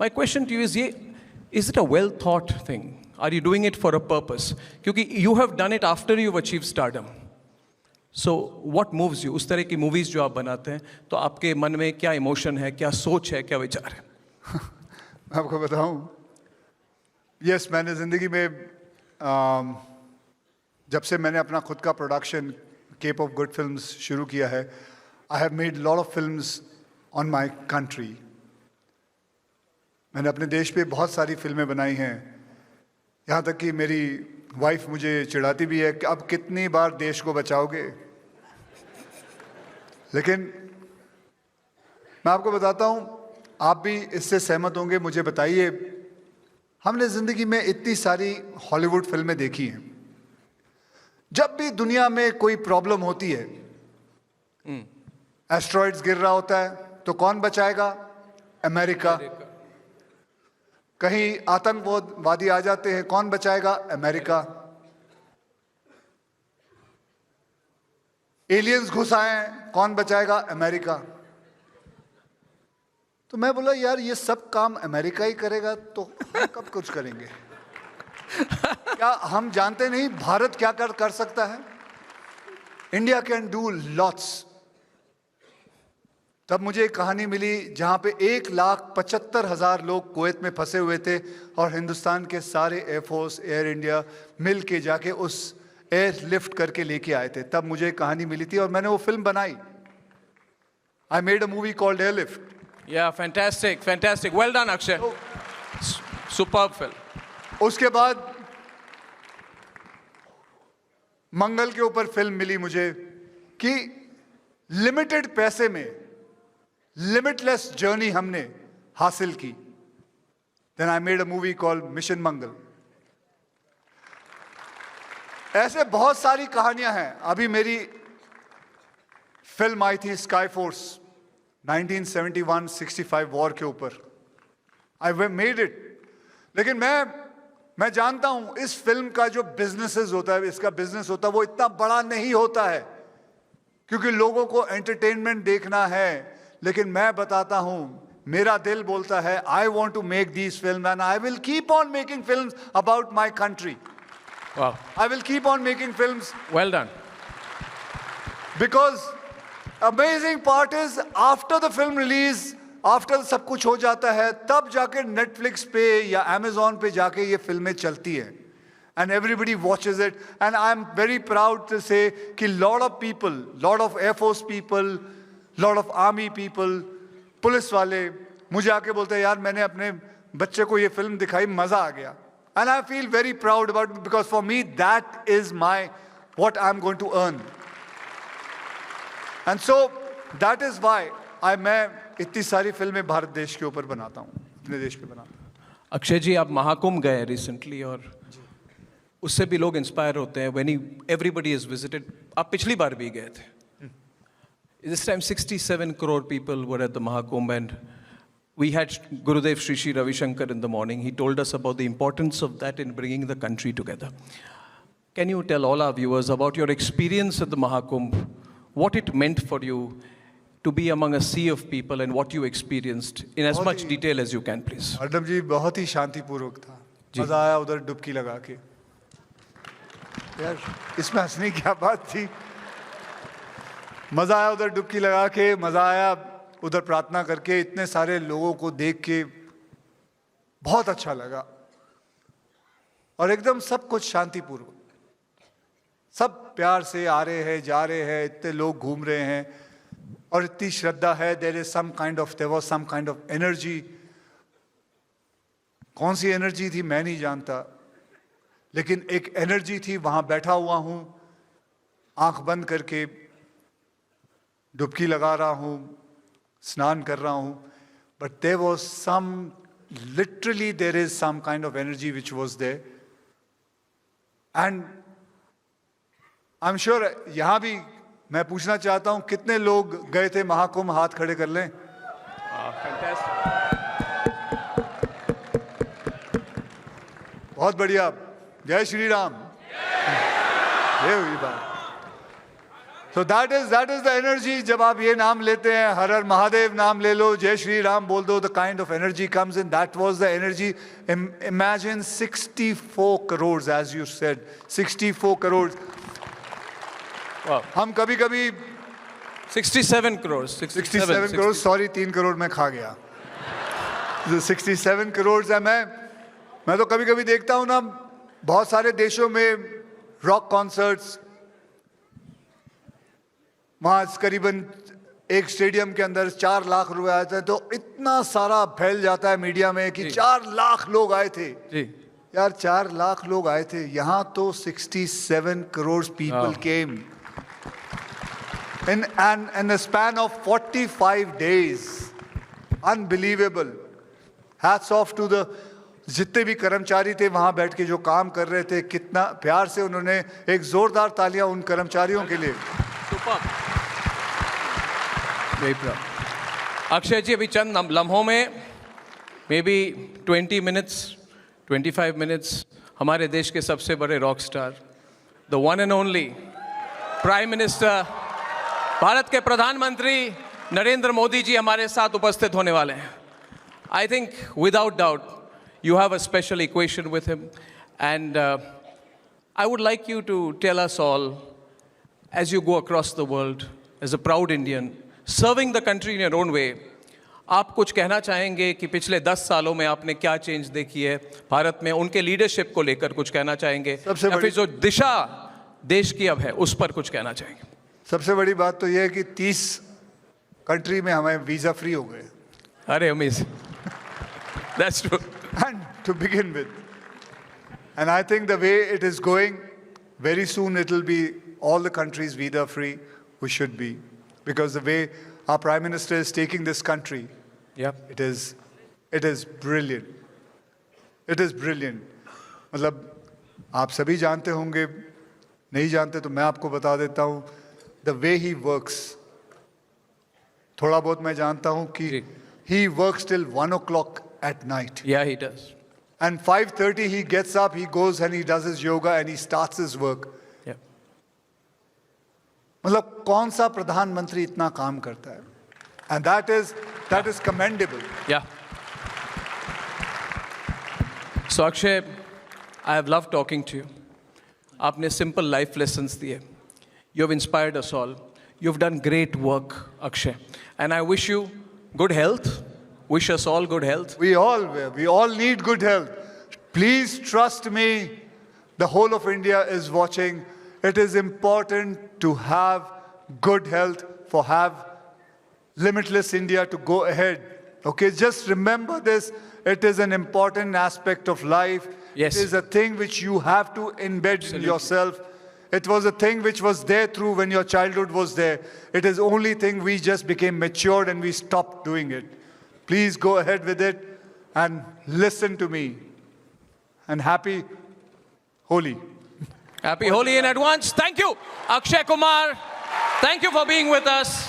My question to you is it a well thought thing? Are you doing it for a purpose? क्योंकि you have done it after you've achieved stardom. So what moves you? उस तरह की movies जो आप बनाते हैं, तो आपके मन में क्या emotion है, क्या सोच है, क्या विचार है? मैं आपको बताऊं, yes, मैंने ज़िंदगी में जब से मैंने अपना खुद का production cape of good films शुरू किया है, I have made lot of films on my country. मैंने अपने देश पे बहुत सारी फिल्में बनाई हैं, यहाँ तक कि मेरी वाइफ मुझे चिढ़ाती भी है कि अब कितनी बार देश को बचाओगे. लेकिन मैं आपको बताता हूँ, आप भी इससे सहमत होंगे, मुझे बताइए, हमने ज़िंदगी में इतनी सारी हॉलीवुड फिल्में देखी हैं. जब भी दुनिया में कोई प्रॉब्लम होती है, एस्ट्रॉइड्स गिर रहा होता है, तो कौन बचाएगा? अमेरिका. कहीं आतंकवादी आ जाते हैं, कौन बचाएगा? अमेरिका. एलियंस घुस आए हैं, कौन बचाएगा? अमेरिका. तो मैं बोला यार ये सब काम अमेरिका ही करेगा तो हम कब कुछ करेंगे? क्या हम जानते नहीं भारत क्या कर सकता है? India can do lots. तब मुझे एक कहानी मिली जहां पे 1,75,000 लोग कुवैत में फंसे हुए थे और हिंदुस्तान के सारे एयरफोर्स, एयर इंडिया मिल के जाके उस एयर लिफ्ट करके लेके आए थे. तब मुझे एक कहानी मिली थी और मैंने वो फिल्म बनाई. आई made a movie called airlift. Yeah, fantastic, fantastic. Well done, Akshay. Superb film. उसके बाद मंगल के ऊपर फिल्म मिली मुझे कि लिमिटेड पैसे में लिमिटलेस जर्नी हमने हासिल की. Then I made a movie called Mission Mangal. ऐसे बहुत सारी कहानियां हैं. अभी मेरी फिल्म आई थी स्काई फोर्स 1971-65 वॉर के ऊपर. I made it. लेकिन मैं जानता हूं इस फिल्म का जो बिजनेसेस होता है, इसका बिजनेस होता है, वो इतना बड़ा नहीं होता है क्योंकि लोगों को एंटरटेनमेंट देखना है. लेकिन मैं बताता हूं, मेरा दिल बोलता है I want to make these film and I will keep on making films about my country. Wow. I will keep on making films. Well done. Because amazing part is after the film release, after सब कुछ हो जाता है, तब जाके Netflix पे या Amazon पे जाके ये फिल्में चलती हैं. And everybody watches it. And I'm very proud to say कि lot of people, lot of Air Force people, lot of Army people, police वाले मुझे आके बोलते हैं यार मैंने अपने बच्चे को ये फिल्म दिखाई, मजा आ गया. And I feel very proud about it because for me that is what I'm going to earn. And so that is why मैं इतनी सारी फिल्में भारत देश के ऊपर बनाता हूँ, अपने देश पे बनाता हूँ. अक्षय जी, आप महाकुंभ गए रिसेंटली और उससे भी लोग इंस्पायर होते हैं. when everybody is visited, आप पिछली बार भी गए थे. This time 67 crore people were at the Mahakumbh and we had Gurudev Shri Shri Ravi Shankar in the morning. He told us about the importance of that in bringing the country together. Can you tell all our viewers about your experience at the Mahakumbh, what it meant for you to be among a sea of people and what you experienced in as much detail as you can, please? अर्दम जी, बहुत ही शांतिपूर्वक था. मजा आया उधर डुबकी लगा के. यार इसमें हंसने की क्या बात थी? मजा आया उधर डुबकी लगा के, मजा आया उधर प्रार्थना करके, इतने सारे लोगों को देख के बहुत अच्छा लगा. और एकदम सब कुछ शांतिपूर्वक, सब प्यार से आ रहे हैं, जा रहे हैं, इतने लोग घूम रहे हैं और इतनी श्रद्धा है. there was some kind of energy. कौन सी एनर्जी थी मैं नहीं जानता, लेकिन एक एनर्जी थी. वहां बैठा हुआ हूं, आंख बंद करके डुबकी लगा रहा हूं, स्नान कर रहा हूं, but there was literally there is some kind of energy which was there. And I'm sure यहां भी मैं पूछना चाहता हूं कितने लोग गए थे महाकुंभ, हाथ खड़े कर लें. बहुत बढ़िया. जय श्री राम. ये हुई बात. So that is the energy. जब आप ये नाम लेते हैं, हर हर महादेव नाम ले लो, जय श्री राम बोल दो, the kind of energy comes in. That was the energy. Imagine 64 crores, as you said, 64 crores. Wow. हम कभी-कभी 67 crores. 67 crores. Sorry, 3 करोड़ मैं खा गया. The 67 crores है. मैं तो कभी-कभी देखता हूँ ना, बहुत सारे देशों में रॉक कॉन्सर्ट्स, वहाँ करीबन एक स्टेडियम के अंदर 4 लाख रुपए आते हैं, तो इतना सारा फैल जाता है मीडिया में कि 4 लाख लोग आए थे. जी. यार 4 लाख लोग आए थे, यहाँ तो 67 crores people came in a span of 45 days. Unbelievable. Hats off to the जितने भी कर्मचारी थे वहां बैठ के जो काम कर रहे थे, कितना प्यार से उन्होंने, एक जोरदार तालियां उन कर्मचारियों के लिए. अक्षय जी, अभी चंद लम्हों में, मे बी 20 minutes, 25 minutes, हमारे देश के सबसे बड़े rock star, the one and only prime minister, Bharat के प्रधानमंत्री नरेंद्र मोदी जी हमारे साथ उपस्थित होने वाले हैं. I think without doubt you have a special equation with him, and I would like you to tell us all, as you go across the world as a proud Indian, serving the country in your own way, आप कुछ कहना चाहेंगे कि पिछले 10 सालों में आपने क्या चेंज देखी है भारत में, उनके लीडरशिप को लेकर कुछ कहना चाहेंगे, या फिर जो दिशा देश की अब है उस पर कुछ कहना चाहेंगे? सबसे बड़ी बात तो यह है कि 30 कंट्री में हमें वीजा फ्री हो गए. अरे amazing. That's true. And to begin with, and I think the way it is going, very soon it will be all the countries visa free. We should be, because the way our Prime Minister is taking this country, it is brilliant. It is brilliant. मतलब आप सभी जानते होंगे, नहीं जानते तो मैं आपको बता देता हूँ. The way he works, थोड़ा बहुत मैं जानता हूँ कि he works till 1 o'clock at night. Yeah, he does. And 5:30 he gets up, he goes and he does his yoga and he starts his work. Yeah. मतलब कौन सा प्रधानमंत्री इतना काम करता है? And that is commendable. Yeah. So Akshay, I have loved talking to you. आपने simple life lessons दिए. You have inspired us all. You've done great work, Akshay. And I wish you good health. Wish us all good health. We all need good health. Please trust me, the whole of India is watching. It is important to have good health, for have limitless India to go ahead. Okay, just remember this. It is an important aspect of life. Yes. It is a thing which you have to embed in yourself. It was a thing which was there through when your childhood was there. It is only thing we just became matured and we stopped doing it. Please go ahead with it and listen to me. And happy Holi. Happy Holi in advance. Thank you, Akshay Kumar. Thank you for being with us.